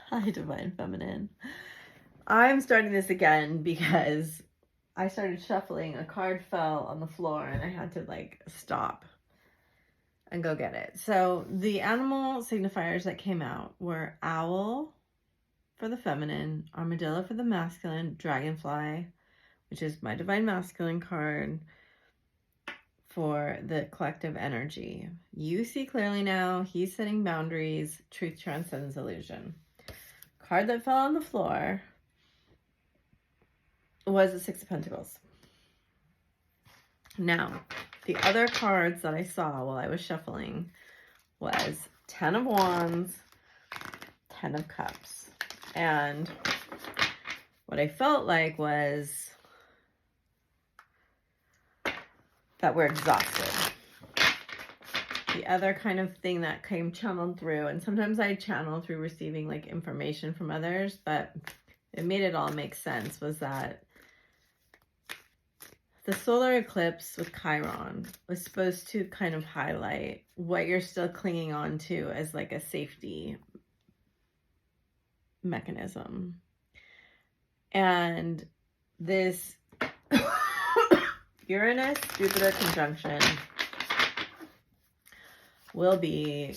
Hi, Divine Feminine. I'm starting this again because I started shuffling. A card fell on the floor and I had to like stop and go get it. So the animal signifiers that came out were owl for the feminine, armadillo for the masculine, dragonfly, which is my Divine Masculine card, for the collective energy. You see clearly now. He's setting boundaries. Truth transcends illusion. Card that fell on the floor was the Six of Pentacles. Now, the other cards that I saw while I was shuffling was Ten of Wands, Ten of Cups. And what I felt like was that we're exhausted. The other kind of thing that came channeled through, and sometimes I channel through receiving like information from others, but it made it all make sense, was that the solar eclipse with Chiron was supposed to kind of highlight what you're still clinging on to as like a safety mechanism. And this Uranus-Jupiter conjunction will be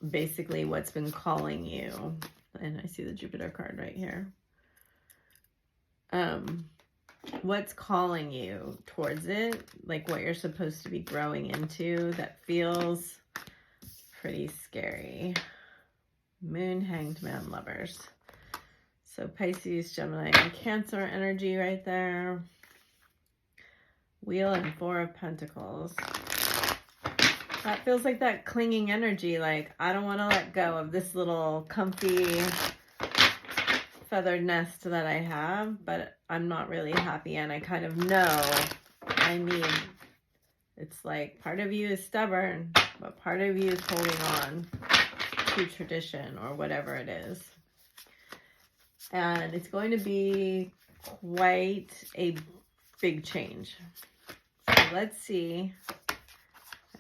basically what's been calling you. And I see the Jupiter card right here. What's calling you towards it, like what you're supposed to be growing into, that feels pretty scary. Moon, Hanged Man, Lovers. So Pisces, Gemini, and Cancer energy right there. Wheel and Four of Pentacles. That feels like that clinging energy, like I don't want to let go of this little comfy feathered nest that I have, but I'm not really happy, and I kind of know I need, it's like part of you is stubborn, but part of you is holding on to tradition or whatever it is. And it's going to be quite a big change. So let's see.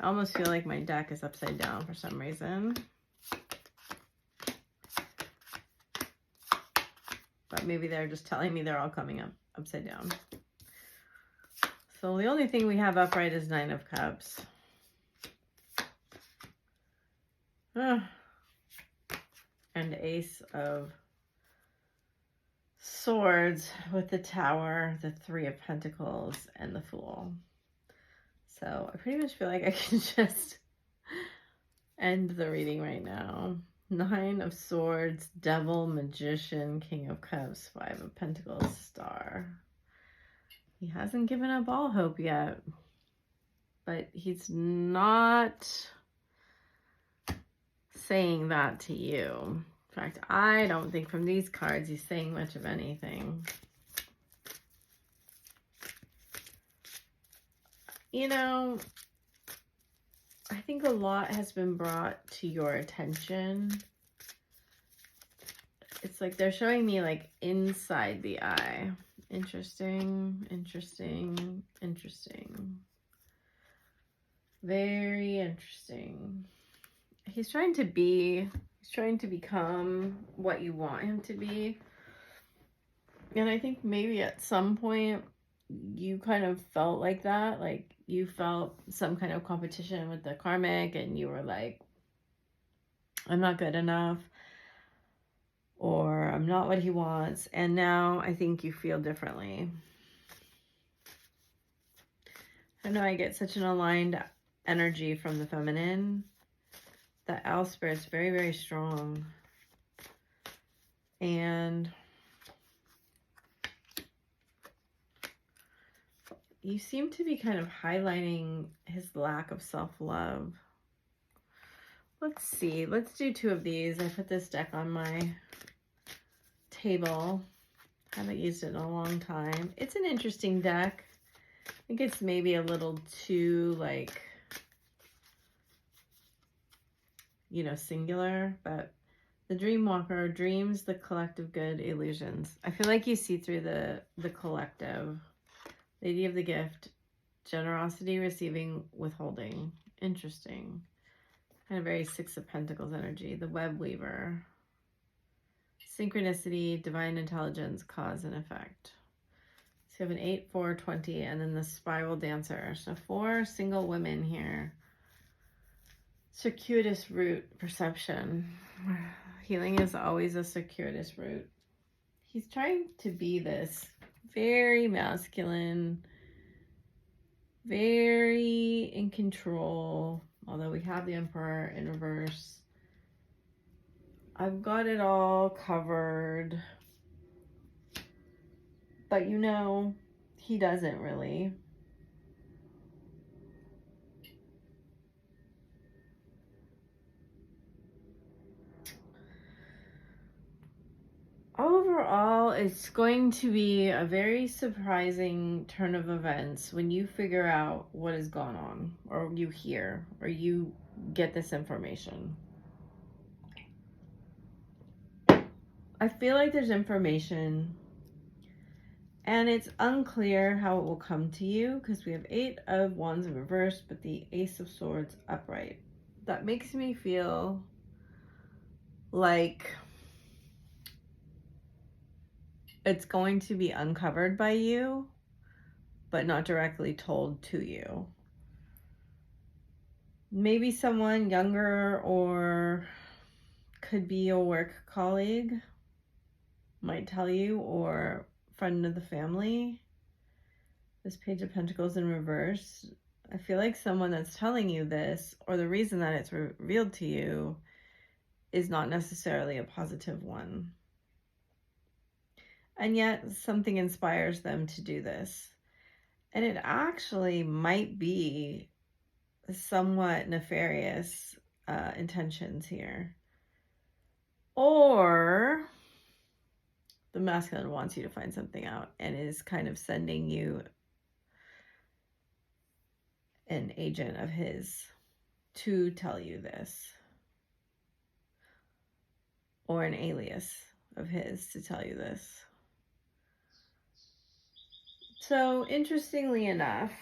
I almost feel like my deck is upside down for some reason. But maybe they're just telling me they're all coming up upside down. So the only thing we have upright is Nine of Cups. And Ace of Swords with the Tower, the Three of Pentacles, and the Fool. So I pretty much feel like I can just end the reading right now. Nine of Swords, Devil, Magician, King of Cups, Five of Pentacles, Star. He hasn't given up all hope yet, but he's not saying that to you. In fact, I don't think from these cards he's saying much of anything. You know, I think a lot has been brought to your attention. It's like they're showing me like inside the eye. Interesting, interesting, interesting. Very interesting. He's trying to become what you want him to be. And I think maybe at some point you kind of felt like that, like you felt some kind of competition with the karmic and you were like, I'm not good enough, or I'm not what he wants. And now I think you feel differently. I know I get such an aligned energy from the feminine. The owl spirit's very, very strong. And you seem to be kind of highlighting his lack of self-love. Let's see. Let's do two of these. I put this deck on my table. Haven't used it in a long time. It's an interesting deck. I think it's maybe a little too, like, you know, singular, but the Dreamwalker, dreams, the collective good, illusions. I feel like you see through the collective. Lady of the Gift, generosity, receiving, withholding. Interesting. Kind of very Six of Pentacles energy. The Web Weaver. synchronicity, divine intelligence, cause and effect. So you have an 8, 4, 20, and then the spiral dancer. So 4 single women here. Circuitous route perception. Healing is always a circuitous route. He's trying to be this very masculine, very in control, although we have the Emperor in reverse. I've got it all covered. But you know, he doesn't really. Overall, it's going to be a very surprising turn of events when you figure out what has gone on, or you hear, or you get this information. I feel like there's information, and it's unclear how it will come to you because we have 8 of Wands in reverse, but the Ace of Swords upright. That makes me feel like it's going to be uncovered by you, but not directly told to you. Maybe someone younger or could be a work colleague might tell you, or friend of the family. This Page of Pentacles in reverse. I feel like someone that's telling you this, or the reason that it's revealed to you, is not necessarily a positive one. And yet something inspires them to do this. And it actually might be somewhat nefarious intentions here. Or the masculine wants you to find something out and is kind of sending you an agent of his to tell you this. Or an alias of his to tell you this. So, interestingly enough,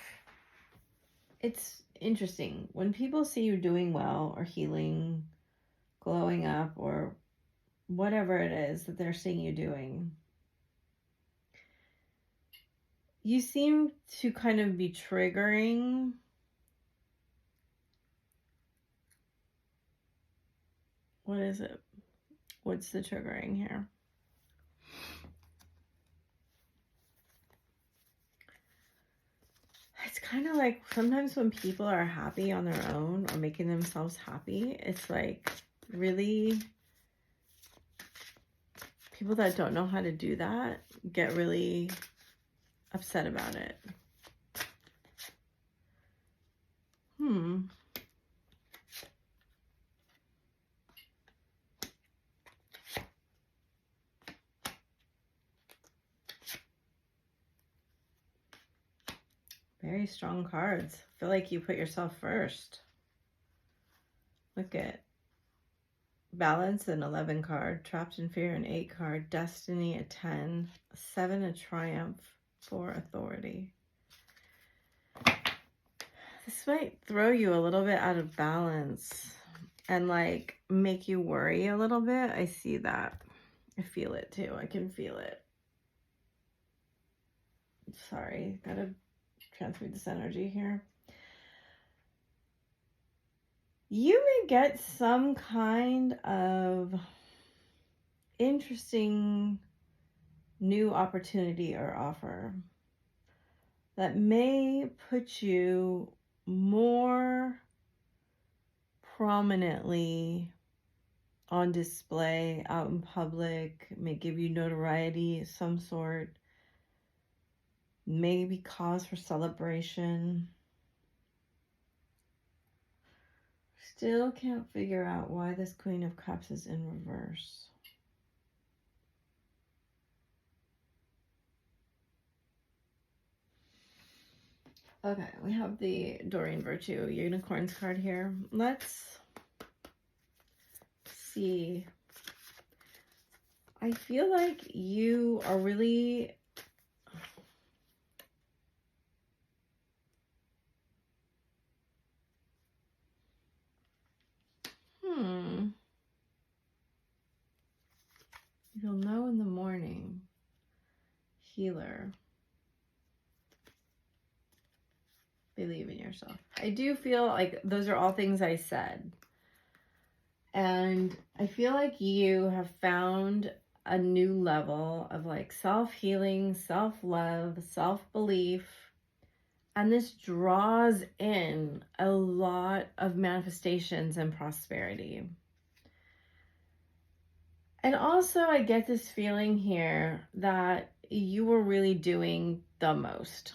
it's interesting when people see you doing well or healing, glowing up, or whatever it is that they're seeing you doing. You seem to kind of be triggering what is it? What's the triggering here? It's kind of like sometimes when people are happy on their own or making themselves happy, it's like really people that don't know how to do that get really upset about it. Very strong cards. I feel like you put yourself first. Look at Balance, an 11 card. Trapped in Fear, an 8 card. Destiny, a 10. 7, a Triumph. 4, Authority. This might throw you a little bit out of balance and like make you worry a little bit. I see that. I feel it too. I can feel it. Sorry, gotta transmute this energy here. You may get some kind of interesting new opportunity or offer that may put you more prominently on display out in public, may give you notoriety of some sort, maybe cause for celebration. Still can't figure out why this Queen of Cups is in reverse. Okay, we have the Doreen Virtue Unicorns card here. Let's see. I feel like you are really You'll know in the morning. Healer. Believe in yourself. I do feel like those are all things I said. And I feel like you have found a new level of like self-healing, self-love, self-belief. And this draws in a lot of manifestations and prosperity. And also I get this feeling here that you were really doing the most,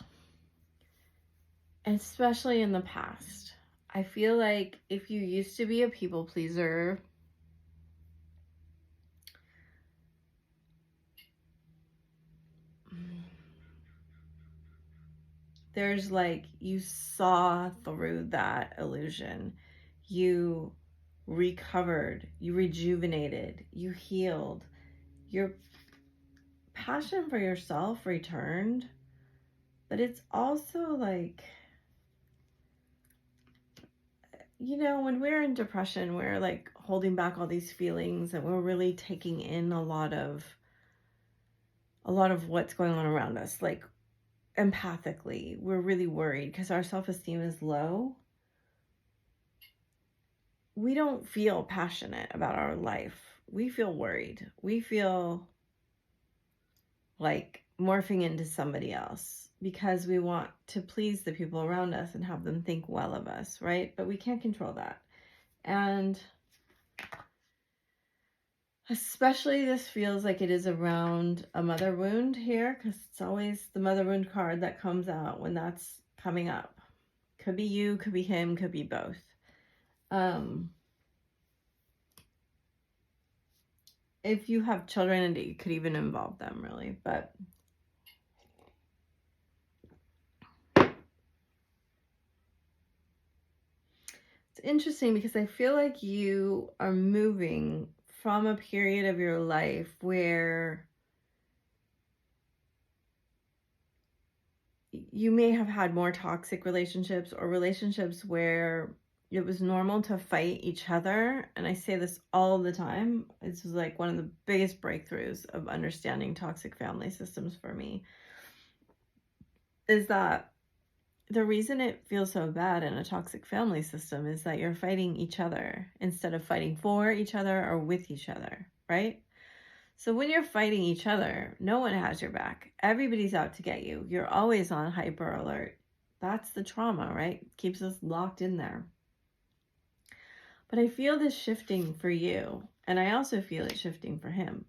especially in the past. I feel like if you used to be a people pleaser, there's like, you saw through that illusion. You recovered, you rejuvenated, you healed. Your passion for yourself returned, but it's also like, you know, when we're in depression, we're like holding back all these feelings and we're really taking in a lot of what's going on around us. Like empathically, we're really worried because our self-esteem is low. We don't feel passionate about our life. We feel worried. We feel like morphing into somebody else because we want to please the people around us and have them think well of us, right? But we can't control that. And especially this feels like it is around a mother wound here, because it's always the mother wound card that comes out when that's coming up. Could be you, could be him, could be both. If you have children, it could even involve them, really. But it's interesting because I feel like you are moving from a period of your life where you may have had more toxic relationships or relationships where it was normal to fight each other. And I say this all the time. This was like one of the biggest breakthroughs of understanding toxic family systems for me, is that the reason it feels so bad in a toxic family system is that you're fighting each other instead of fighting for each other or with each other, right? So when you're fighting each other, no one has your back. Everybody's out to get you. You're always on hyper alert. That's the trauma, right? Keeps us locked in there. But I feel this shifting for you, and I also feel it shifting for him.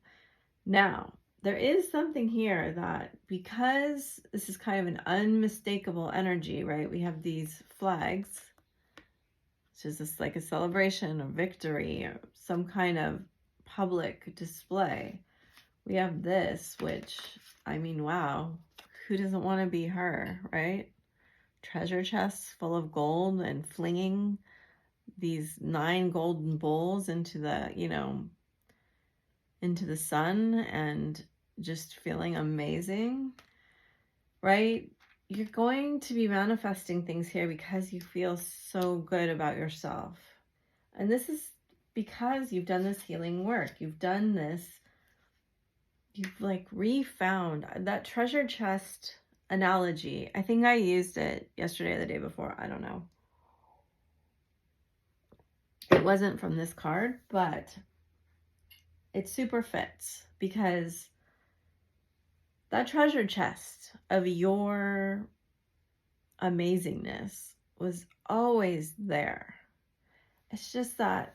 Now, there is something here that, because this is kind of an unmistakable energy, right? We have these flags, which is this like a celebration of victory or some kind of public display. We have this, which, I mean, wow, who doesn't want to be her, right? Treasure chests full of gold and flinging these 9 golden bowls into the, you know, into the sun and just feeling amazing, right? You're going to be manifesting things here because you feel so good about yourself. And this is because you've done this healing work. You've done this, you've like refound that treasure chest analogy. I think I used it yesterday or the day before. I don't know. It wasn't from this card, but it super fits because that treasure chest of your amazingness was always there. It's just that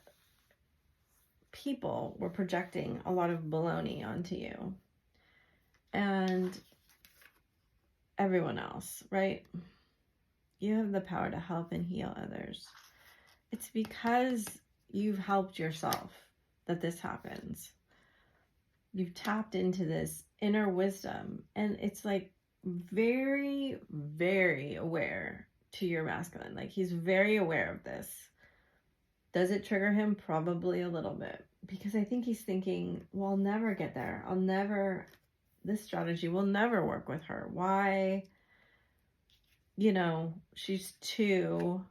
people were projecting a lot of baloney onto you and everyone else, right? You have the power to help and heal others. It's because you've helped yourself that this happens. You've tapped into this inner wisdom, and it's like very, very aware to your masculine. Like he's very aware of this. Does it trigger him? Probably a little bit, because I think he's thinking, well, I'll never get there. This strategy will never work with her. Why? You know, she's too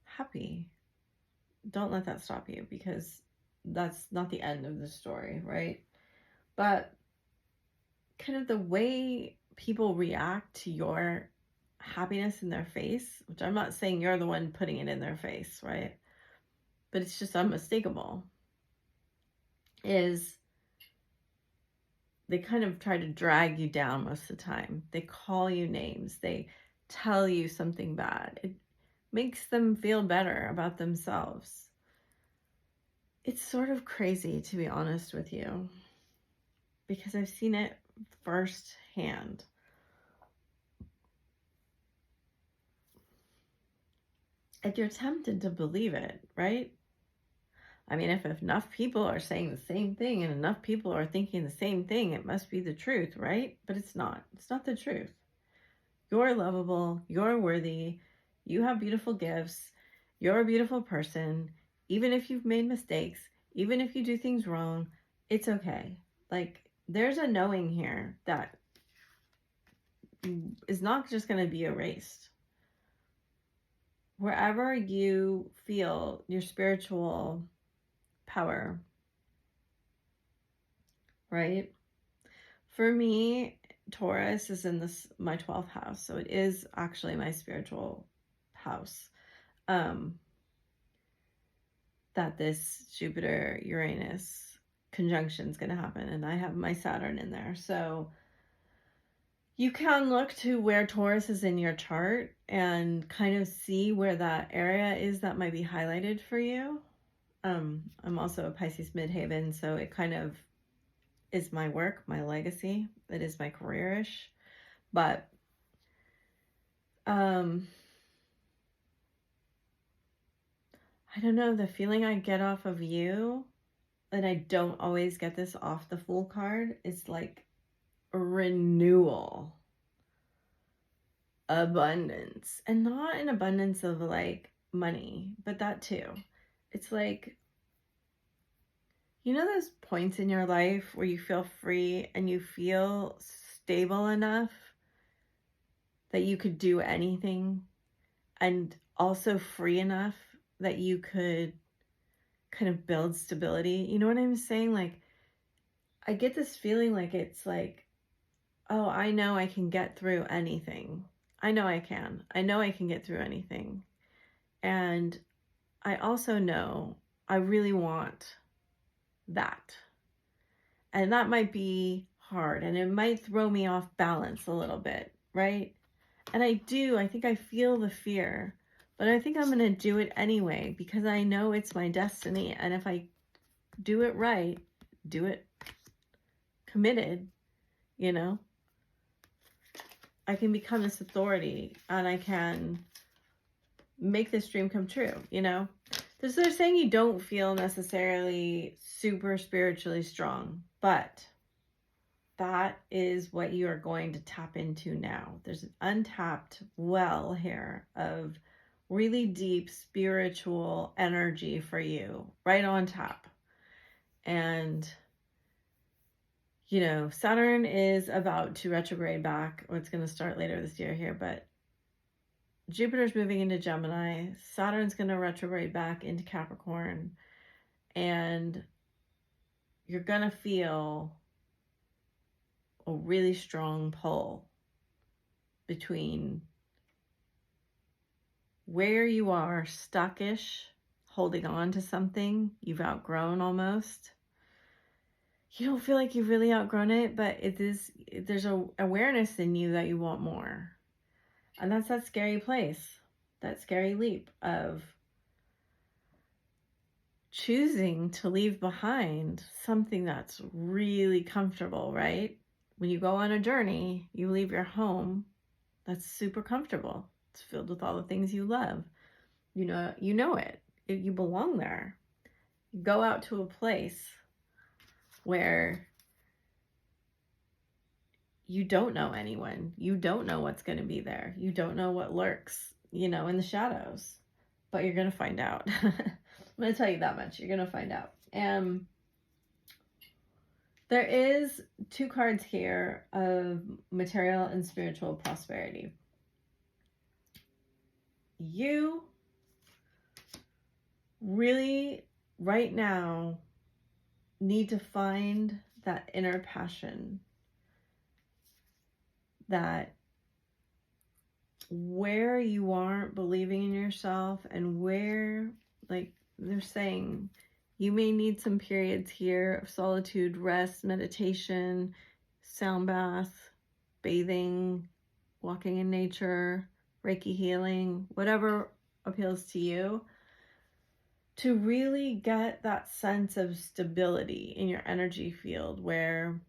happy. Don't let that stop you, because that's not the end of the story, right? But kind of the way people react to your happiness in their face, which I'm not saying you're the one putting it in their face, right? But it's just unmistakable, is they kind of try to drag you down most of the time. They call you names. They tell you something bad. It makes them feel better about themselves. It's sort of crazy, to be honest with you, because I've seen it firsthand. And you're tempted to believe it, right? I mean, if enough people are saying the same thing and enough people are thinking the same thing, it must be the truth, right? But it's not. It's not the truth. You're lovable. You're worthy. You have beautiful gifts. You're a beautiful person. Even if you've made mistakes, even if you do things wrong, it's okay. Like, there's a knowing here that is not just going to be erased. Wherever you feel your spiritual power, right? For me, Taurus is in my 12th house, so it is actually my spiritual house. That this Jupiter-Uranus conjunction is going to happen, and I have my Saturn in there. So you can look to where Taurus is in your chart and kind of see where that area is that might be highlighted for you. I'm also a Pisces midheaven, so it kind of is my work, my legacy. It is my career-ish. But I don't know, the feeling I get off of you, and I don't always get this off the Fool card, is like renewal, abundance, and not an abundance of like money, but that too. It's like, you know those points in your life where you feel free and you feel stable enough that you could do anything, and also free enough that you could kind of build stability? You know what I'm saying? Like, I get this feeling like it's like, oh, I know I can get through anything. I know I can. I know I can get through anything. And I also know I really want that. And that might be hard, and it might throw me off balance a little bit, right? And I think I feel the fear, but I think I'm going to do it anyway because I know it's my destiny. And if I do it right, do it committed, you know, I can become this authority and I can make this dream come true, you know. They're saying you don't feel necessarily super spiritually strong, but that is what you are going to tap into now. There's an untapped well here of really deep spiritual energy for you right on tap. And, you know, Saturn is about to retrograde back, or it's going to start later this year here, but Jupiter's moving into Gemini. Saturn's going to retrograde back into Capricorn. And you're going to feel a really strong pull between where you are stuckish, holding on to something you've outgrown almost. You don't feel like you've really outgrown it, but there's an awareness in you that you want more. And that's that scary place, that scary leap of choosing to leave behind something that's really comfortable, right? When you go on a journey, you leave your home that's super comfortable. It's filled with all the things you love. You know it. You belong there. You go out to a place where you don't know anyone. You don't know what's going to be there. You don't know what lurks, in the shadows. But you're going to find out. I'm going to tell you that much. You're going to find out. There is 2 cards here of material and spiritual prosperity. You really, right now, need to find that inner passion, that where you aren't believing in yourself, and where, like they're saying, you may need some periods here of solitude, rest, meditation, sound bath, bathing, walking in nature, Reiki healing, whatever appeals to you, to really get that sense of stability in your energy field where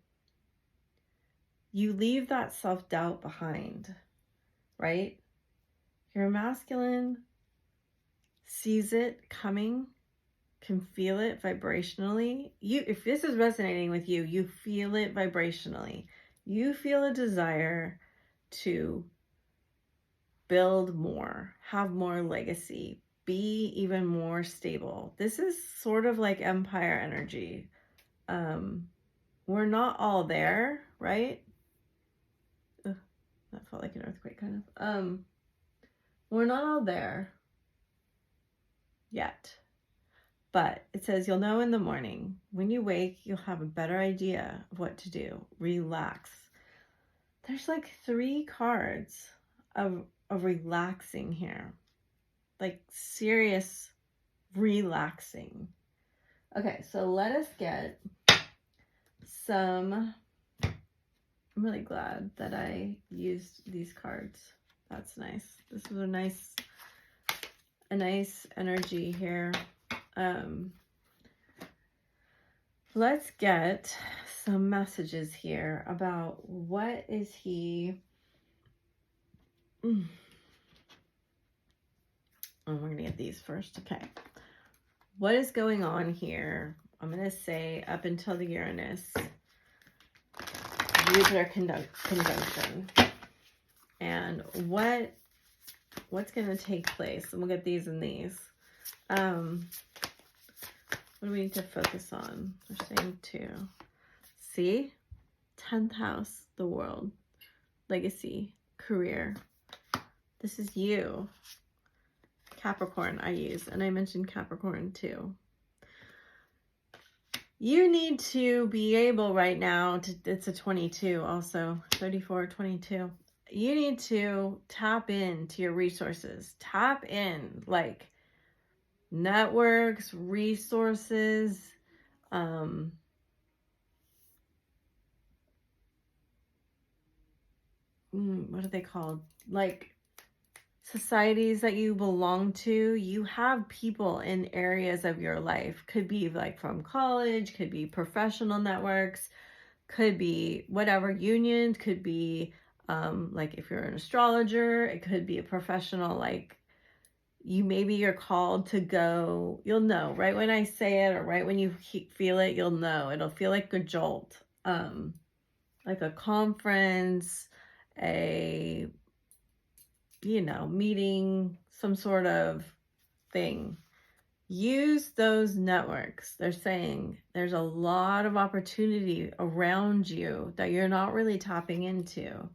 you leave that self-doubt behind, right? Your masculine sees it coming, can feel it vibrationally. If this is resonating with you, you feel it vibrationally. You feel a desire to build more, have more legacy, be even more stable. This is sort of like empire energy. We're not all there, right? Ugh, that felt like an earthquake kind of. We're not all there yet. But it says you'll know in the morning. When you wake, you'll have a better idea of what to do. Relax. There's like 3 cards of relaxing here. Like serious relaxing. Okay, so let us get some. I'm really glad that I used these cards. That's nice. This was a nice energy here. Let's get some messages here about what is he. Oh, we're going to get these first. Okay. What is going on here? I'm going to say up until the Uranus Jupiter conjunction. And what's going to take place? And we'll get these and these. What do we need to focus on? We're saying 2. See? 10th house, the world, legacy, career. This is you. Capricorn I use, and I mentioned Capricorn too. You need to be able right now to, it's a 22 also, 34, 22. You need to tap into your resources. Tap in, like, networks, resources, what are they called? Like societies that you belong to. You have people in areas of your life. Could be like from college, could be professional networks, could be whatever, unions, could be like if you're an astrologer, it could be a professional, like you're called to go, you'll know right when I say it, or right when you feel it, you'll know. It'll feel like a jolt, like a conference, a, meeting, some sort of thing. Use those networks. They're saying there's a lot of opportunity around you that you're not really tapping into.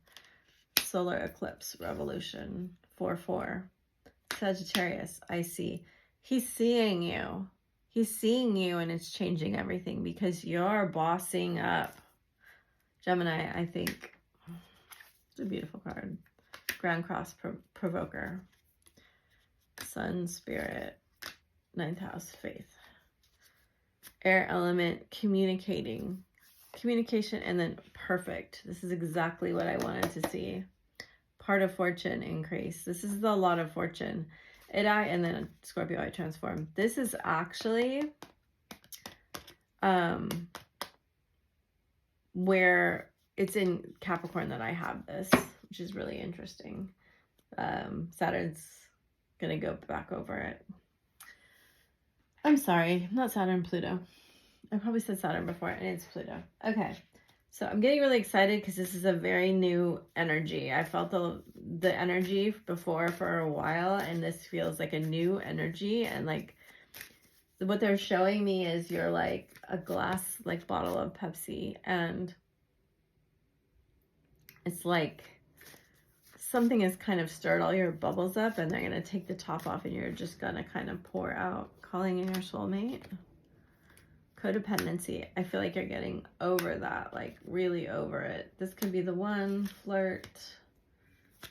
Solar eclipse revolution, 4-4. Sagittarius, I see. He's seeing you. He's seeing you, and it's changing everything because you're bossing up. Gemini, I think. It's a beautiful card. Grand Cross Provoker. Sun, Spirit. 9th house, faith. Air element, communication, and then perfect. This is exactly what I wanted to see. Part of fortune increase. This is the lot of fortune. And then Scorpio, I transform. This is actually where it's in Capricorn that I have this, which is really interesting. Saturn's gonna go back over it. I'm sorry, not Saturn, Pluto. I probably said Saturn before, and it's Pluto. Okay. So I'm getting really excited because this is a very new energy. I felt the energy before for a while, and this feels like a new energy. And like what they're showing me is you're like a glass, like bottle of Pepsi, and it's like something has kind of stirred all your bubbles up, and they're going to take the top off, and you're just going to kind of pour out. Calling in your soulmate. Codependency. I feel like you're getting over that, like really over it. This could be the one. Flirt.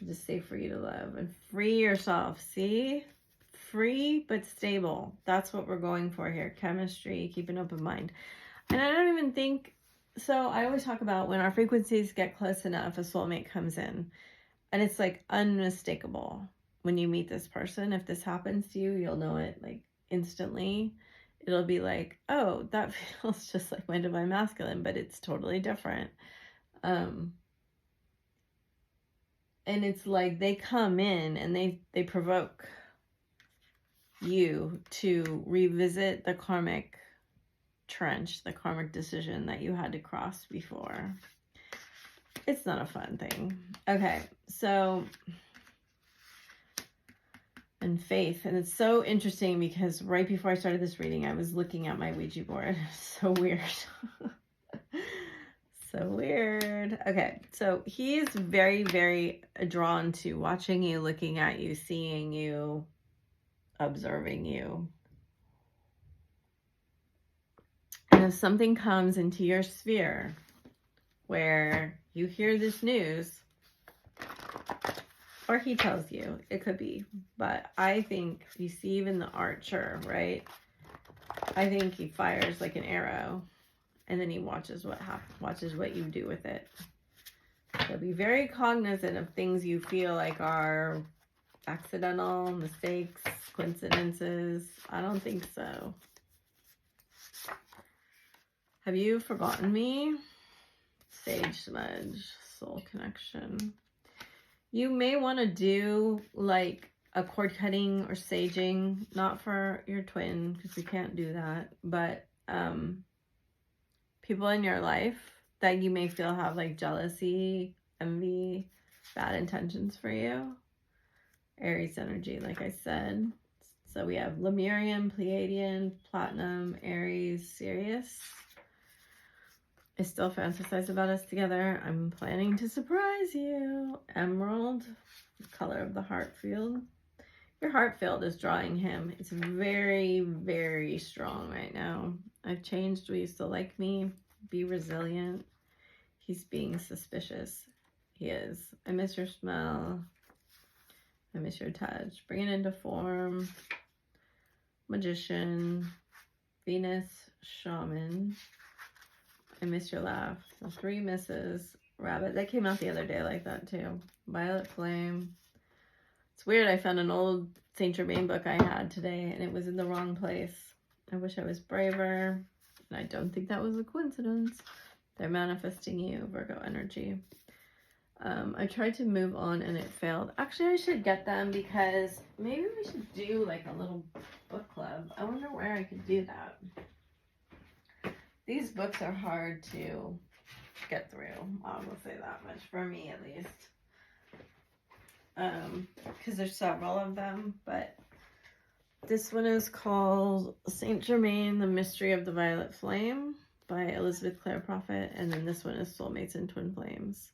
Just say free to love and free yourself. See? Free but stable. That's what we're going for here. Chemistry, keep an open mind. And I don't even think, so I always talk about when our frequencies get close enough, a soulmate comes in. And it's like unmistakable when you meet this person. If this happens to you, you'll know it like instantly. It'll be like, oh, that feels just like my divine masculine, but it's totally different. And it's like they come in and they provoke you to revisit the karmic trench, the karmic decision that you had to cross before. It's not a fun thing. Okay, so, and faith. And it's so interesting because right before I started this reading, I was looking at my Ouija board. So weird. So weird. Okay, so he's very, very drawn to watching you, looking at you, seeing you, observing you. And if something comes into your sphere where you hear this news, or he tells you, it could be, but I think you see even the archer, right? I think he fires like an arrow and then he watches what happens, watches what you do with it. So be very cognizant of things you feel like are accidental, mistakes, coincidences. I don't think so. Have you forgotten me? Sage smudge, soul connection. You may want to do like a cord cutting or saging, not for your twin because we can't do that, but people in your life that you may feel have like jealousy, envy, bad intentions for you. Aries energy, like I said. So we have Lemurian, Pleiadian, Platinum, Aries, Sirius. I still fantasize about us together. I'm planning to surprise you. Emerald, the color of the heart field. Your heart field is drawing him. It's very, very strong right now. I've changed. Will you still like me? Be resilient. He's being suspicious. He is. I miss your smell. I miss your touch. Bring it into form. Magician. Venus. Shaman. I miss your laugh. So 3 misses. Rabbit. That came out the other day like that too. Violet flame. It's weird. I found an old Saint Germain book I had today and it was in the wrong place. I wish I was braver. And I don't think that was a coincidence. They're manifesting you, Virgo energy. I tried to move on and it failed. Actually, I should get them because maybe we should do like a little book club. I wonder where I could do that. These books are hard to get through. I will say that much, for me at least. Because there's several of them, but this one is called Saint Germain, The Mystery of the Violet Flame by Elizabeth Clare Prophet, and then this one is Soulmates and Twin Flames.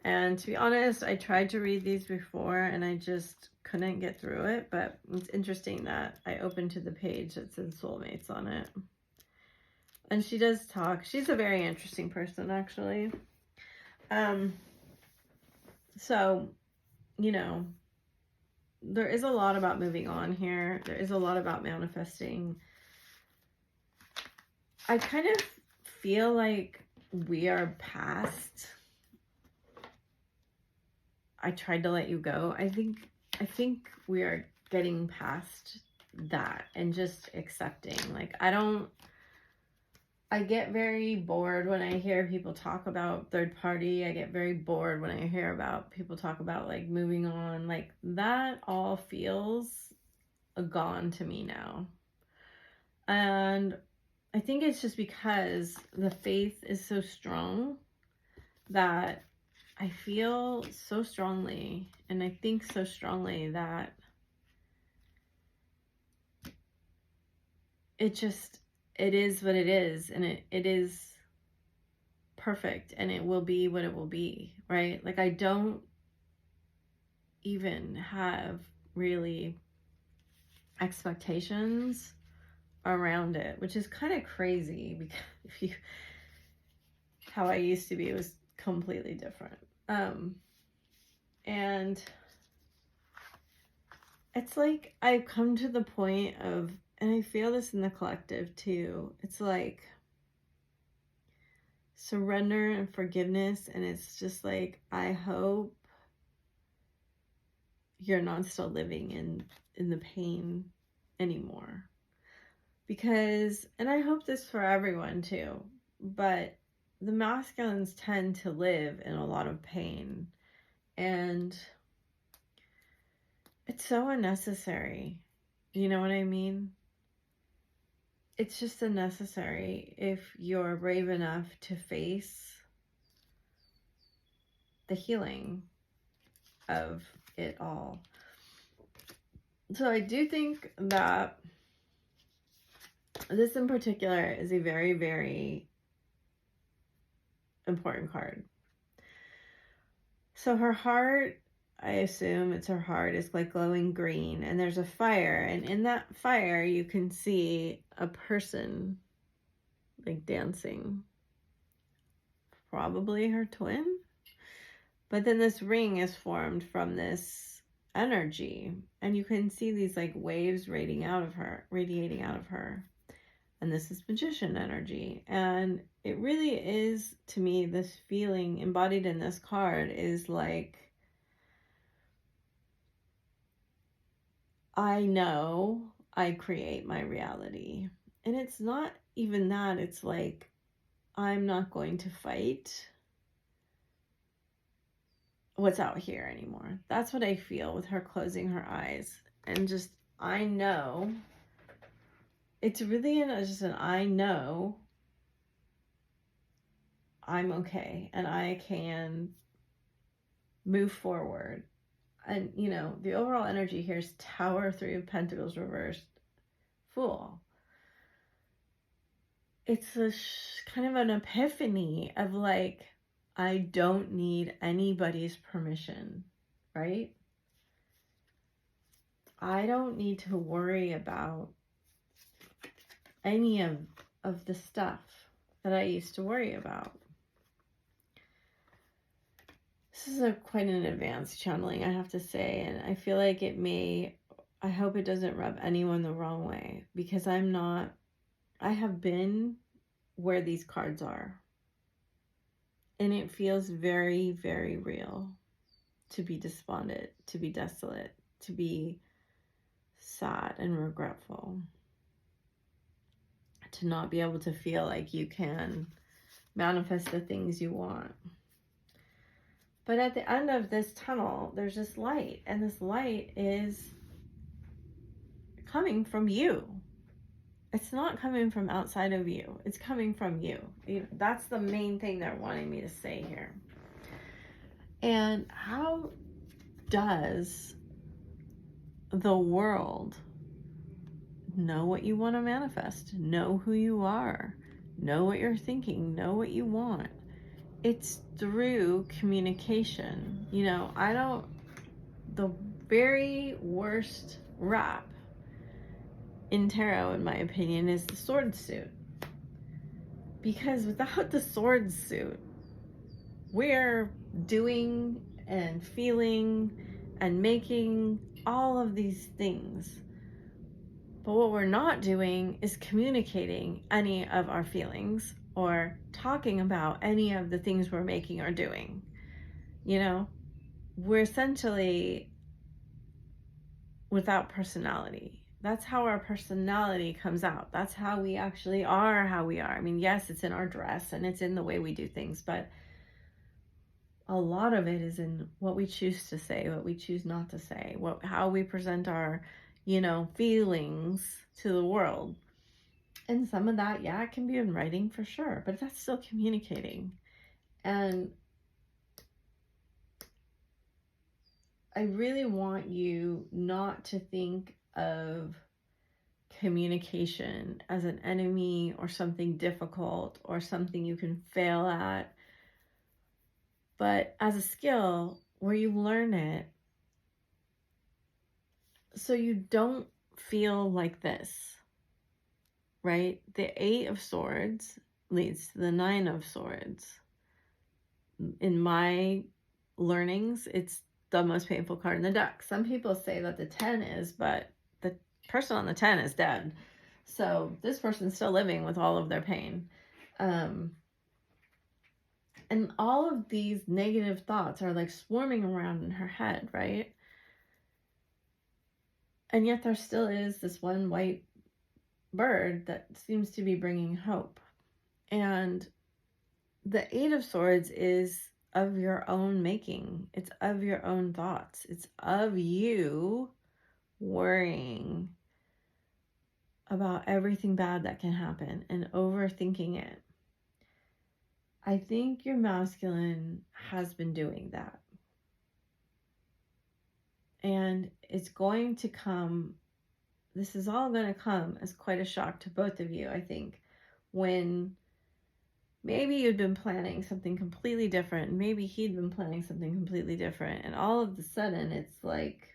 And to be honest, I tried to read these before and I just couldn't get through it, but it's interesting that I opened to the page that said Soulmates on it. And she does talk. She's a very interesting person, actually. So, you know, there is a lot about moving on here. There is a lot about manifesting. I kind of feel like we are past. I tried to let you go. I think we are getting past that and just accepting. Like, I get very bored when I hear people talk about third party. I get very bored when I hear about people talk about like moving on. Like, that all feels gone to me now. And I think it's just because the faith is so strong that I feel so strongly and I think so strongly that it is what it is, and it is perfect, and it will be what it will be, right? Like, I don't even have really expectations around it, which is kind of crazy because if you, how I used to be was completely different. And it's like I've come to the point of, and I feel this in the collective too, it's like surrender and forgiveness. And it's just like, I hope you're not still living in the pain anymore. Because, and I hope this for everyone too, but the masculines tend to live in a lot of pain, and it's so unnecessary. You know what I mean? It's just unnecessary if you're brave enough to face the healing of it all. So I do think that this in particular is a very, very important card. So her heart, I assume it's her heart, is like glowing green, and there's a fire, and in that fire you can see a person like dancing, probably her twin. But then this ring is formed from this energy, and you can see these like waves radiating out of her. And this is magician energy. And it really is, to me, this feeling embodied in this card is like, I know I create my reality. And it's not even that. It's like, I'm not going to fight what's out here anymore. That's what I feel with her closing her eyes. And just, I know. It's really just an I know I'm okay and I can move forward. And, you know, the overall energy here is Tower, 3 of Pentacles reversed, Fool. It's a kind of an epiphany of like, I don't need anybody's permission, right? I don't need to worry about any of the stuff that I used to worry about. This is quite an advanced channeling, I have to say, and I feel like it may, I hope it doesn't rub anyone the wrong way, because I have been where these cards are, and it feels very, very real to be despondent, to be desolate, to be sad and regretful, to not be able to feel like you can manifest the things you want. But at the end of this tunnel, there's this light, and this light is coming from you. It's not coming from outside of you. It's coming from you. That's the main thing they're wanting me to say here. And how does the world know what you want to manifest? Know who you are. Know what you're thinking. Know what you want. It's through communication. You know, the very worst rap in tarot, in my opinion, is the sword suit. Because without the sword suit, we're doing and feeling and making all of these things. But what we're not doing is communicating any of our feelings or talking about any of the things we're making or doing. You know, we're essentially without personality. That's how our personality comes out. That's how we actually are how we are. I mean, yes, it's in our dress and it's in the way we do things, but a lot of it is in what we choose to say, what we choose not to say, how we present our, feelings to the world. And some of that, yeah, it can be in writing for sure, but that's still communicating. And I really want you not to think of communication as an enemy or something difficult or something you can fail at, but as a skill where you learn it so you don't feel like this. right? The 8 of Swords leads to the 9 of Swords. In my learnings, it's the most painful card in the deck. Some people say that the 10 is, but the person on the 10 is dead. So this person's still living with all of their pain. And all of these negative thoughts are like swarming around in her head, right? And yet there still is this one white bird that seems to be bringing hope. And the 8 of Swords is of your own making. It's of your own thoughts. It's of you worrying about everything bad that can happen and overthinking it. I think your masculine has been doing that. And it's going to come, this is all going to come as quite a shock to both of you, I think, when maybe you'd been planning something completely different. Maybe he'd been planning something completely different. And all of a sudden, it's like,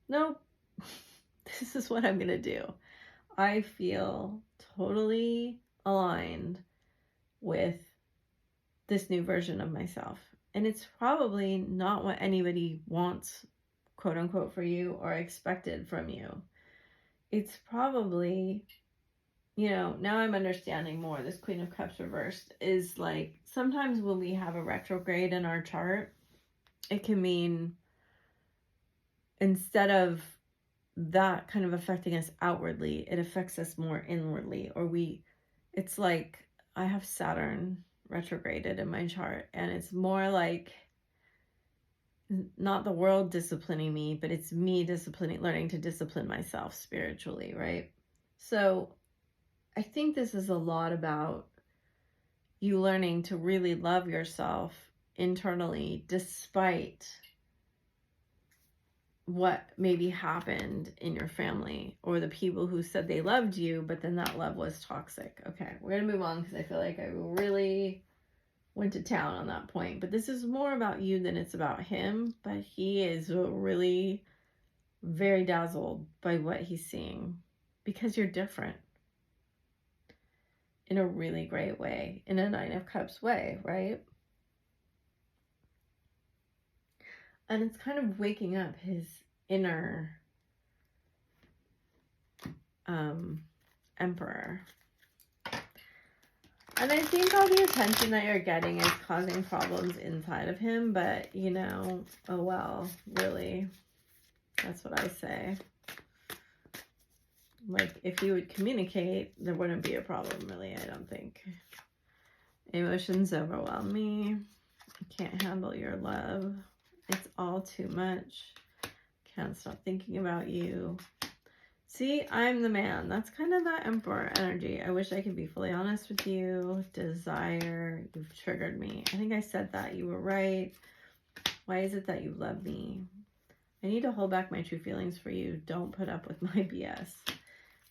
nope, this is what I'm going to do. I feel totally aligned with this new version of myself. And it's probably not what anybody wants, quote unquote, for you or expected from you. It's probably, you know, now I'm understanding more. This Queen of Cups reversed is like, sometimes when we have a retrograde in our chart, it can mean instead of that kind of affecting us outwardly, it affects us more inwardly. Or it's like, I have Saturn retrograded in my chart, and it's more like not the world disciplining me, but it's me learning to discipline myself spiritually, right? So I think this is a lot about you learning to really love yourself internally, despite what maybe happened in your family or the people who said they loved you, but then that love was toxic. Okay, we're going to move on because I feel like I really went to town on that point. But this is more about you than it's about him. But he is really very dazzled by what he's seeing because you're different in a really great way, in a 9 of Cups way, right? And it's kind of waking up his inner emperor. And I think all the attention that you're getting is causing problems inside of him, but you know, oh well, really, that's what I say. Like, if you would communicate, there wouldn't be a problem, really, I don't think. Emotions overwhelm me. I can't handle your love. It's all too much. Can't stop thinking about you. See, I'm the man. That's kind of that Emperor energy. I wish I could be fully honest with you. Desire. You've triggered me. I think I said that. You were right. Why is it that you love me? I need to hold back my true feelings for you. Don't put up with my BS.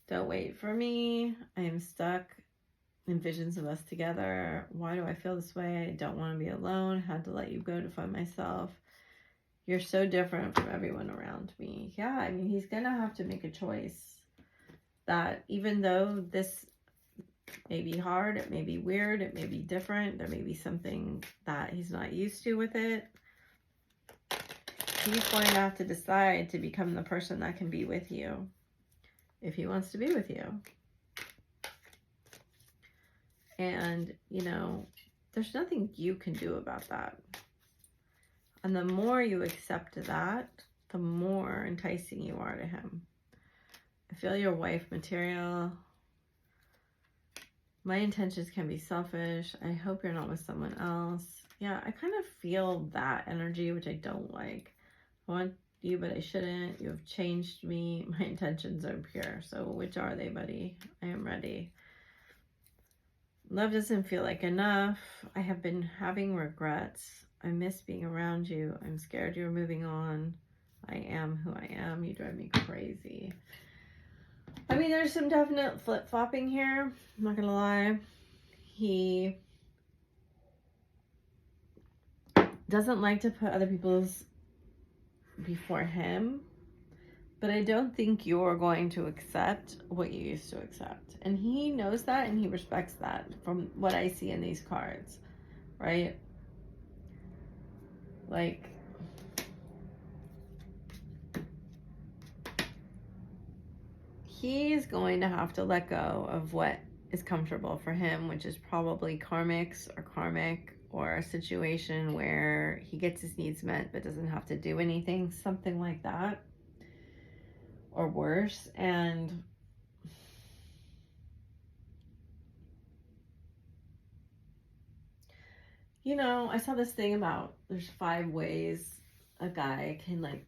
Don't wait for me. I am stuck in visions of us together. Why do I feel this way? I don't want to be alone. Had to let you go to find myself. You're so different from everyone around me. Yeah, I mean, he's going to have to make a choice that even though this may be hard, it may be weird, it may be different, there may be something that he's not used to with it, he's going to have to decide to become the person that can be with you if he wants to be with you. And, you know, there's nothing you can do about that. And the more you accept that, the more enticing you are to him. I feel your wife material. My intentions can be selfish. I hope you're not with someone else. Yeah, I kind of feel that energy, which I don't like. I want you, but I shouldn't. You have changed me. My intentions are pure. So which are they, buddy? I am ready. Love doesn't feel like enough. I have been having regrets. I miss being around you. I'm scared you're moving on. I am who I am. You drive me crazy. I mean, there's some definite flip-flopping here. I'm not going to lie. He doesn't like to put other people's before him. But I don't think you're going to accept what you used to accept. And he knows that and he respects that from what I see in these cards, right? Like, he's going to have to let go of what is comfortable for him, which is probably karmics or karmic, or a situation where he gets his needs met but doesn't have to do anything, something like that, or worse. And you know, I saw this thing about there's 5 ways a guy can, like,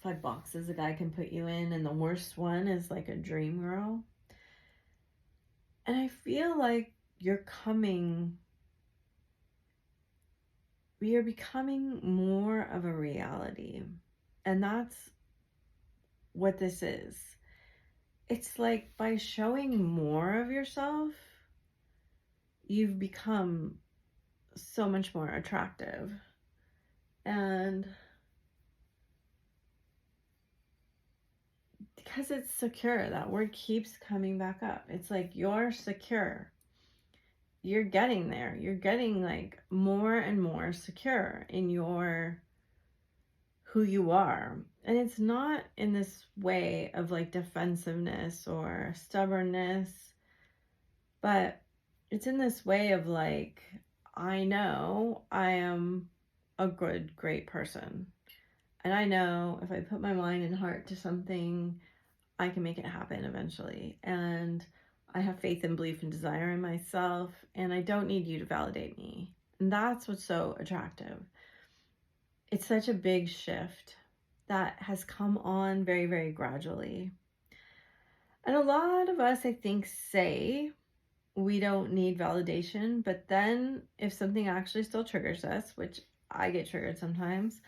5 boxes a guy can put you in, and the worst one is like a dream girl. And I feel like you're becoming more of a reality. And that's what this is. It's like by showing more of yourself, you've become so much more attractive. And because it's secure, that word keeps coming back up. It's like you're secure. You're getting there. You're getting like more and more secure in your who you are. And it's not in this way of like defensiveness or stubbornness, but it's in this way of like, I know I am a good, great person. And I know if I put my mind and heart to something, I can make it happen eventually. And I have faith and belief and desire in myself, and I don't need you to validate me. And that's what's so attractive. It's such a big shift that has come on very, very gradually. And a lot of us, I think, say we don't need validation, but then if something actually still triggers us, which I get triggered sometimes,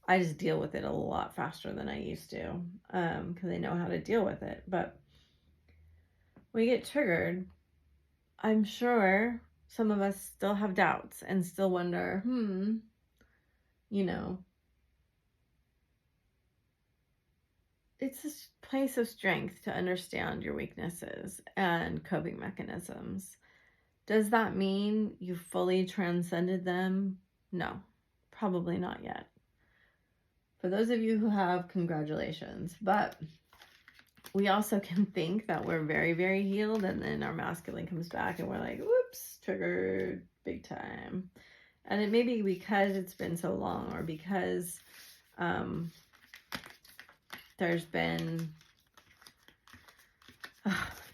I just deal with it a lot faster than I used to, because I know how to deal with it. But when we get triggered, I'm sure some of us still have doubts and still wonder, you know, it's a place of strength to understand your weaknesses and coping mechanisms. Does that mean you fully transcended them? No, probably not yet. For those of you who have, congratulations. But we also can think that we're very, very healed, and then our masculine comes back and we're like, whoops, triggered big time. And it may be because it's been so long, or because there's been,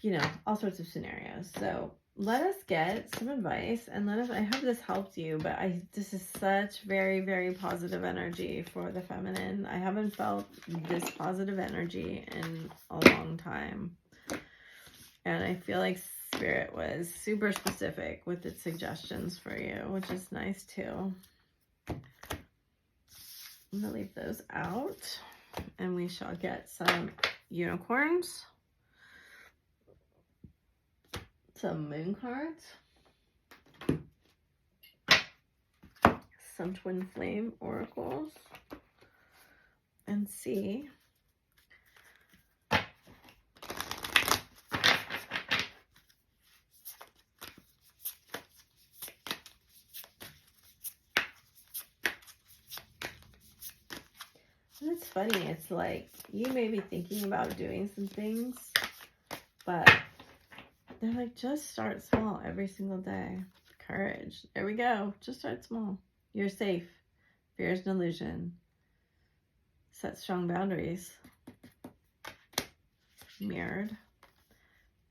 you know, all sorts of scenarios. So let us get some advice, and I hope this helped you, but this is such very, very positive energy for the feminine. I haven't felt this positive energy in a long time. And I feel like Spirit was super specific with its suggestions for you, which is nice too. I'm going to leave those out, and we shall get some unicorns, some moon cards, some twin flame oracles, and see it's funny, it's like you may be thinking about doing some things, but they're like, just start small every single day. Courage. There we go. Just start small. You're safe. Fear is an illusion. Set strong boundaries. Mirrored.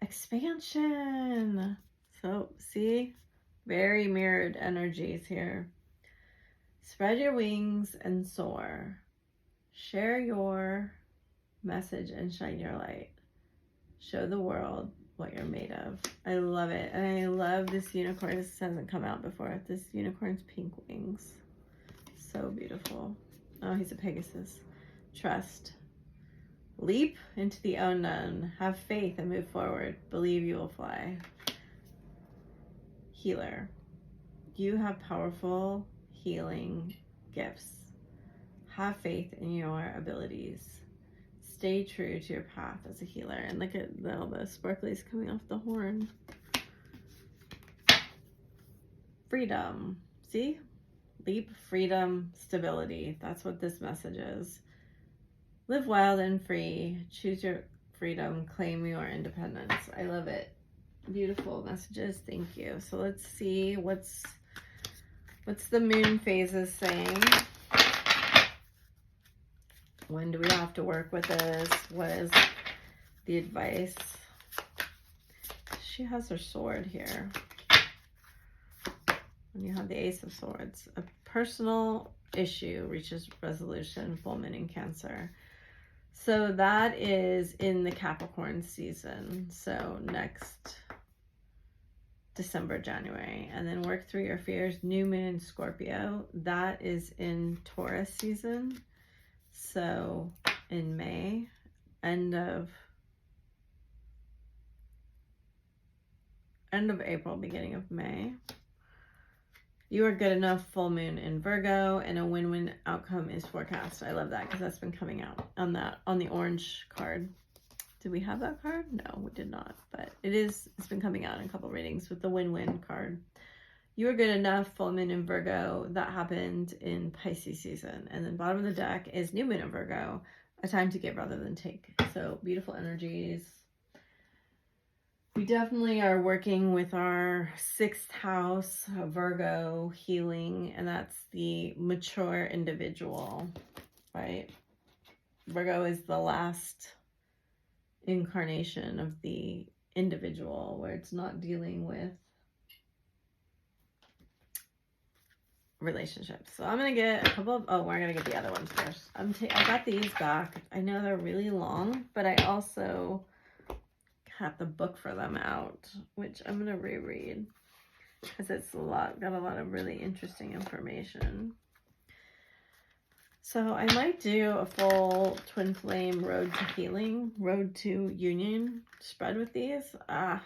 Expansion. So, see? Very mirrored energies here. Spread your wings and soar. Share your message and shine your light. Show the world what you're made of. I love it. And I love this unicorn. This hasn't come out before. This unicorn's pink wings. So beautiful. Oh, he's a Pegasus. Trust. Leap into the unknown. Have faith and move forward. Believe you will fly. Healer. You have powerful healing gifts. Have faith in your abilities. stay true to your path as a healer. And look at all the sparklies coming off the horn. Freedom. See? Leap, freedom, stability. That's what this message is. Live wild and free. Choose your freedom. Claim your independence. I love it. Beautiful messages. Thank you. So let's see what's the moon phases saying. When do we have to work with this? What is the advice? She has her sword here. And you have the Ace of Swords. A personal issue reaches resolution, full moon in Cancer. So that is in the Capricorn season. So next December, January. And then work through your fears, new moon in Scorpio. That is in Taurus season. So in May, end of April, beginning of May. You are good enough, full moon in Virgo, and a win-win outcome is forecast. I love that because that's been coming out on the orange card. Did we have that card? No, we did not, but it's been coming out in a couple readings with the win-win card. You are good enough, full moon in Virgo. That happened in Pisces season. And then bottom of the deck is new moon in Virgo, a time to give rather than take. So beautiful energies. We definitely are working with our 6th house, Virgo, healing, and that's the mature individual, right? Virgo is the last incarnation of the individual where it's not dealing with relationships. So I'm going to get a couple of, we're going to get the other ones first. I got these back. I know they're really long, but I also have the book for them out, which I'm going to reread because it's got a lot of really interesting information. So I might do a full twin flame road to healing, road to union spread with these. Wow.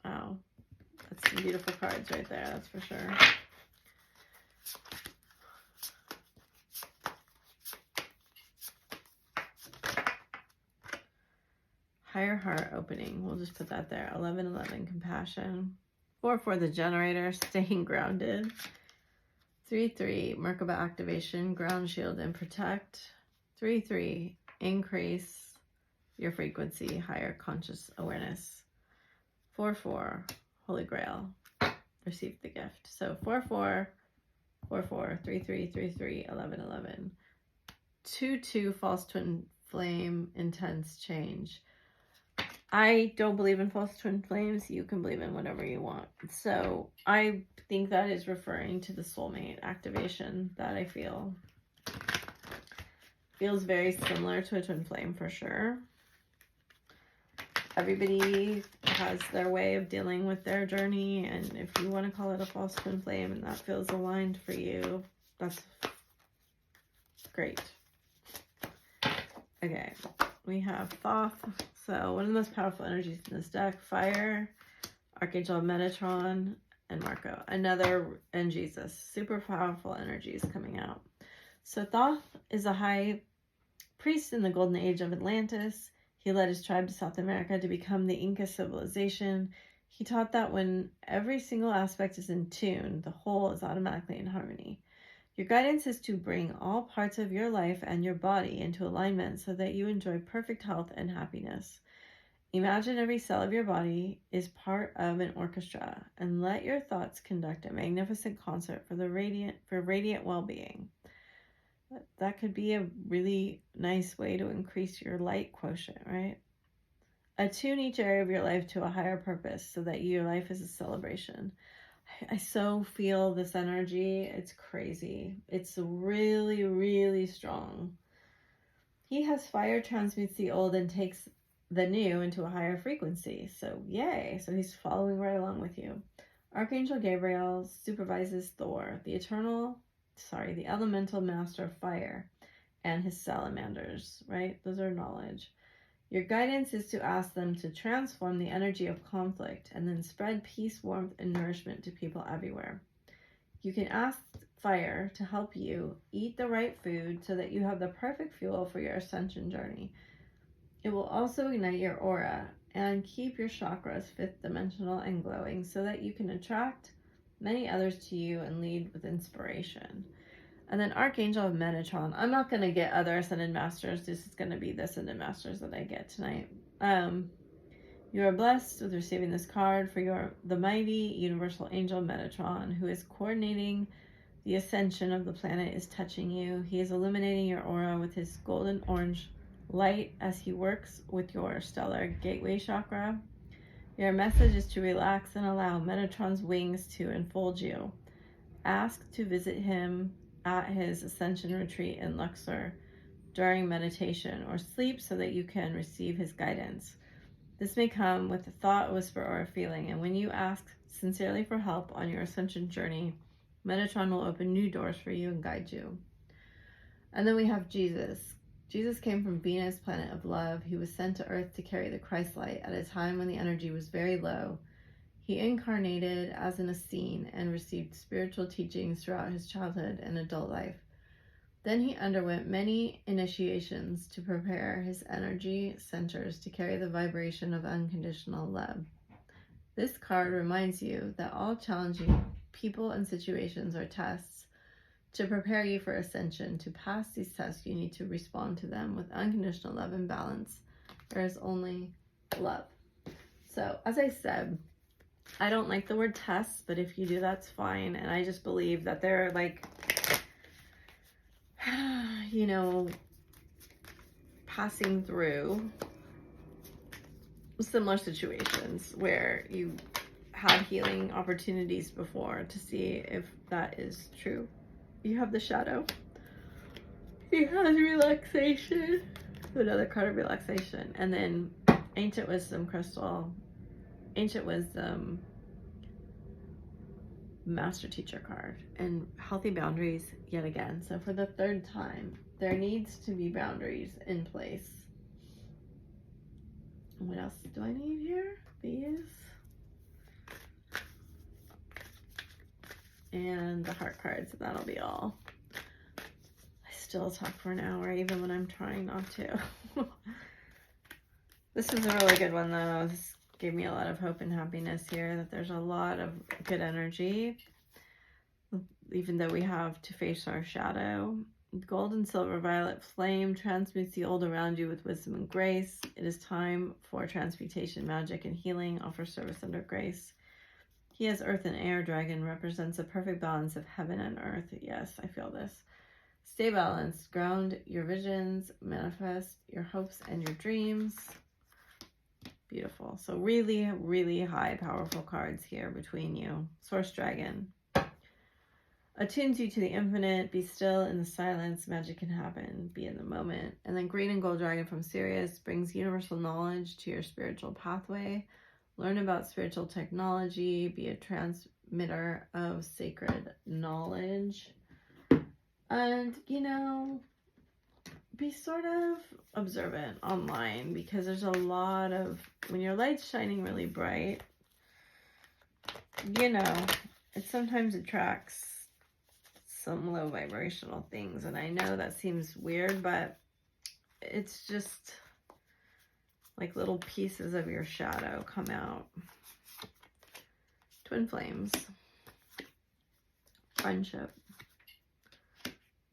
That's some beautiful cards right there, that's for sure. Higher heart opening. We'll just put that there. 11-11, compassion. 4-4, the generator, staying grounded. 3-3, Merkaba activation, ground shield and protect. 3-3, increase your frequency, higher conscious awareness. 4-4, Holy Grail, receive the gift. So 4-4, 4-4, 3-3, 3-3, 11-11. 2-2, false twin flame, intense change. I don't believe in false twin flames. You can believe in whatever you want. So I think that is referring to the soulmate activation that I feel. Feels very similar to a twin flame for sure. Everybody has their way of dealing with their journey, and if you want to call it a false twin flame and that feels aligned for you, that's great. Okay, we have Thoth. So one of the most powerful energies in this deck, fire, Archangel Metatron, and Marco. And Jesus. Super powerful energies coming out. So Thoth is a high priest in the golden age of Atlantis. He led his tribe to South America to become the Inca civilization. He taught that when every single aspect is in tune, the whole is automatically in harmony. Your guidance is to bring all parts of your life and your body into alignment so that you enjoy perfect health and happiness. Imagine every cell of your body is part of an orchestra, and let your thoughts conduct a magnificent concert for radiant well-being. That could be a really nice way to increase your light quotient, right? Attune each area of your life to a higher purpose so that your life is a celebration. I so feel this energy. It's crazy. It's really, really strong. He has fire, transmutes the old, and takes the new into a higher frequency. So yay. So he's following right along with you. Archangel Gabriel supervises Thor, the elemental master of fire, and his salamanders, right? Those are knowledge. Your guidance is to ask them to transform the energy of conflict and then spread peace, warmth, and nourishment to people everywhere. You can ask fire to help you eat the right food so that you have the perfect fuel for your ascension journey. It will also ignite your aura and keep your chakras fifth dimensional and glowing so that you can attract many others to you and lead with inspiration. And then Archangel of Metatron. I'm not going to get other Ascended Masters. This is going to be the Ascended Masters that I get tonight. You are blessed with receiving this card for the mighty universal angel Metatron, who is coordinating the ascension of the planet, is touching you. He is illuminating your aura with his golden orange light as he works with your stellar gateway chakra. Your message is to relax and allow Metatron's wings to enfold you. Ask to visit him at his ascension retreat in Luxor during meditation or sleep so that you can receive his guidance. This may come with a thought, whisper, or a feeling, and when you ask sincerely for help on your ascension journey, Metatron will open new doors for you and guide you. And then we have Jesus. Jesus came from Venus, planet of love. He was sent to Earth to carry the Christ light at a time when the energy was very low. He incarnated as an Essene and received spiritual teachings throughout his childhood and adult life. Then he underwent many initiations to prepare his energy centers to carry the vibration of unconditional love. This card reminds you that all challenging people and situations are tests to prepare you for ascension. To pass these tests, you need to respond to them with unconditional love and balance. There is only love. So, as I said, I don't like the word tests, but if you do, that's fine. And I just believe that they're like, you know, passing through similar situations where you had healing opportunities before to see if that is true. You have the shadow. He has relaxation. Another card of relaxation. And then ancient wisdom crystal. Ancient wisdom master teacher card. And healthy boundaries yet again. So for the third time, there needs to be boundaries in place. What else do I need here? These. And the heart cards, and that'll be all. I still talk for an hour even when I'm trying not to. This was a really good one though. This gave me a lot of hope and happiness here, that there's a lot of good energy, even though we have to face our shadow. Gold and silver violet flame transmutes the old around you with wisdom and grace. It is time for transmutation, magic, and healing. Offer service under grace. He has earth and air. Dragon represents a perfect balance of heaven and earth. Yes, I feel this. Stay balanced. Ground your visions. Manifest your hopes and your dreams. Beautiful. So really, really high, powerful cards here between you. Source Dragon. Attunes you to the infinite. Be still in the silence. Magic can happen. Be in the moment. And then Green and Gold Dragon from Sirius brings universal knowledge to your spiritual pathway. Learn about spiritual technology. Be a transmitter of sacred knowledge. And, you know, be sort of observant online, because there's a lot of, when your light's shining really bright, you know, it sometimes attracts some low vibrational things. And I know that seems weird, but it's just like little pieces of your shadow come out. Twin flames. Friendship.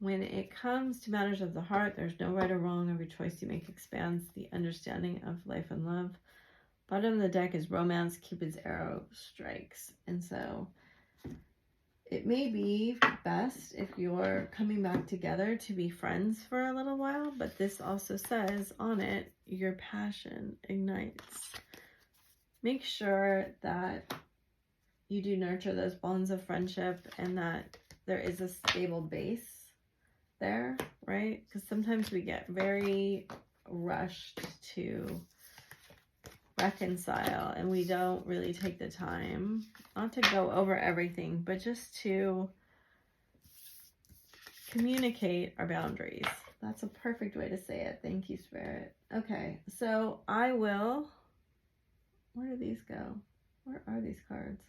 When it comes to matters of the heart, there's no right or wrong. Every choice you make expands the understanding of life and love. Bottom of the deck is romance. Cupid's arrow strikes. And so it may be best if you're coming back together to be friends for a little while, but this also says on it, your passion ignites. Make sure that you do nurture those bonds of friendship and that there is a stable base there, right? Because sometimes we get very rushed to reconcile and we don't really take the time, not to go over everything, but just to communicate our boundaries. That's a perfect way to say it. Thank you, Spirit. Okay, so I will, where do these go? Where are these cards?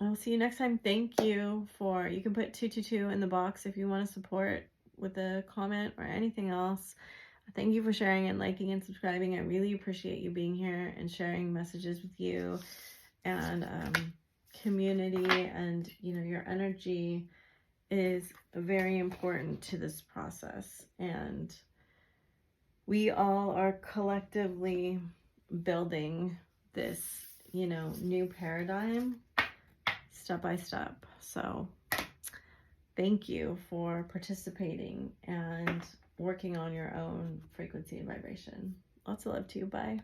I will see you next time. Thank you for, you can put 222 in the box if you want to support with a comment or anything else. Thank you for sharing and liking and subscribing. I really appreciate you being here and sharing messages with you and community, and your energy is very important to this process, and we all are collectively building this new paradigm step by step. So thank you for participating and working on your own frequency and vibration. Lots of love to you. Bye.